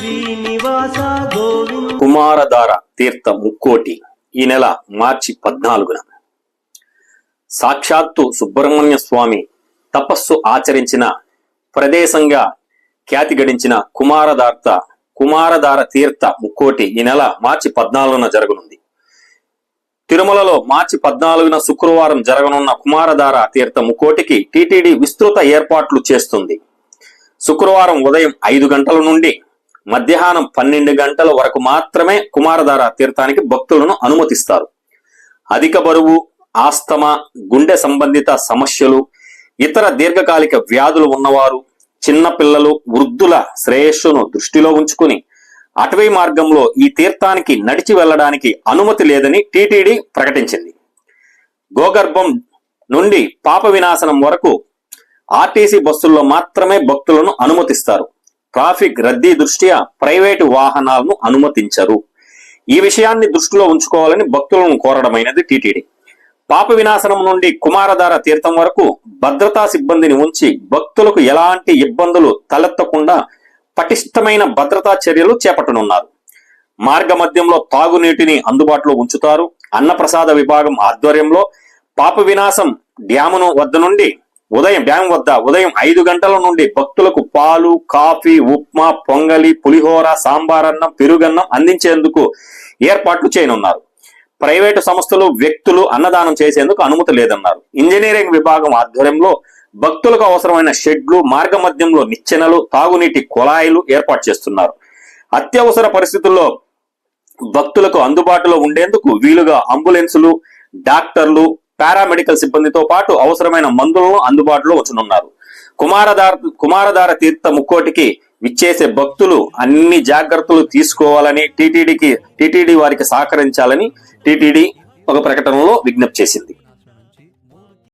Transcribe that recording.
శ్రీనివాస గోవింద. కుమారధార తీర్థ ముక్కోటి ఈ నెల మార్చి 14న సాక్షాత్తు సుబ్రహ్మణ్య స్వామి తపస్సు ఆచరించిన ప్రదేశంగా ఖ్యాతి గడించిన కుమారధార తీర్థ ముక్కోటి ఈ నెల మార్చి 14న జరగనుంది. తిరుమలలో మార్చి 14న శుక్రవారం జరగనున్న కుమారధార తీర్థ ముక్కోటికి టీటీడీ విస్తృత ఏర్పాట్లు చేస్తుంది. శుక్రవారం ఉదయం 5 గంటల నుండి మధ్యాహ్నం 12 గంటల వరకు మాత్రమే కుమారధార తీర్థానికి భక్తులను అనుమతిస్తారు. అధిక బరువు, ఆస్తమా, గుండె సంబంధిత సమస్యలు, ఇతర దీర్ఘకాలిక వ్యాధులు ఉన్నవారు, చిన్నపిల్లలు, వృద్ధుల శ్రేయస్సును దృష్టిలో ఉంచుకుని అటవీ మార్గంలో ఈ తీర్థానికి నడిచి వెళ్లడానికి అనుమతి లేదని టీటీడీ ప్రకటించింది. గోగర్భం నుండి పాప వినాశనం వరకు ఆర్టీసీ బస్సుల్లో మాత్రమే భక్తులను అనుమతిస్తారు. ట్రాఫిక్ రద్దీ దృష్ట్యా ప్రైవేటు వాహనాలను అనుమతించరు. ఈ విషయాన్ని దృష్టిలో ఉంచుకోవాలని భక్తులను కోరడమైనది టీటీడీ. పాప వినాశనం నుండి కుమారధార తీర్థం వరకు భద్రతా సిబ్బందిని ఉంచి భక్తులకు ఎలాంటి ఇబ్బందులు తలెత్తకుండా పటిష్టమైన భద్రతా చర్యలు చేపట్టనున్నారు. మార్గ మధ్యంలో తాగునీటిని అందుబాటులో ఉంచుతారు. అన్నప్రసాద విభాగం ఆధ్వర్యంలో పాప వినాశం డ్యాము వద్ద ఉదయం 5 గంటల నుండి భక్తులకు పాలు, కాఫీ, ఉప్మా, పొంగలి, పులిహోర, సాంబారన్నం, పెరుగన్నం అందించేందుకు ఏర్పాట్లు చేయనున్నారు. ప్రైవేటు సంస్థలు, వ్యక్తులు అన్నదానం చేసేందుకు అనుమతి లేదన్నారు. ఇంజనీరింగ్ విభాగం ఆధ్వర్యంలో భక్తులకు అవసరమైన షెడ్లు, మార్గ మధ్యంలో నిచ్చెనలు, తాగునీటి కుళాయిలు ఏర్పాటు చేస్తున్నారు. అత్యవసర పరిస్థితుల్లో భక్తులకు అందుబాటులో ఉండేందుకు వీలుగా అంబులెన్సులు, డాక్టర్లు, పారామెడికల్ సిబ్బందితో పాటు అవసరమైన మందులను అందుబాటులో ఉంచనున్నారు. కుమారధార తీర్థ ముక్కోటికి విచ్చేసే భక్తులు అన్ని జాగ్రత్తలు తీసుకోవాలని టీటీడీ వారికి సహకరించాలని టీటీడీ ఒక ప్రకటనలో విజ్ఞప్తి చేసింది.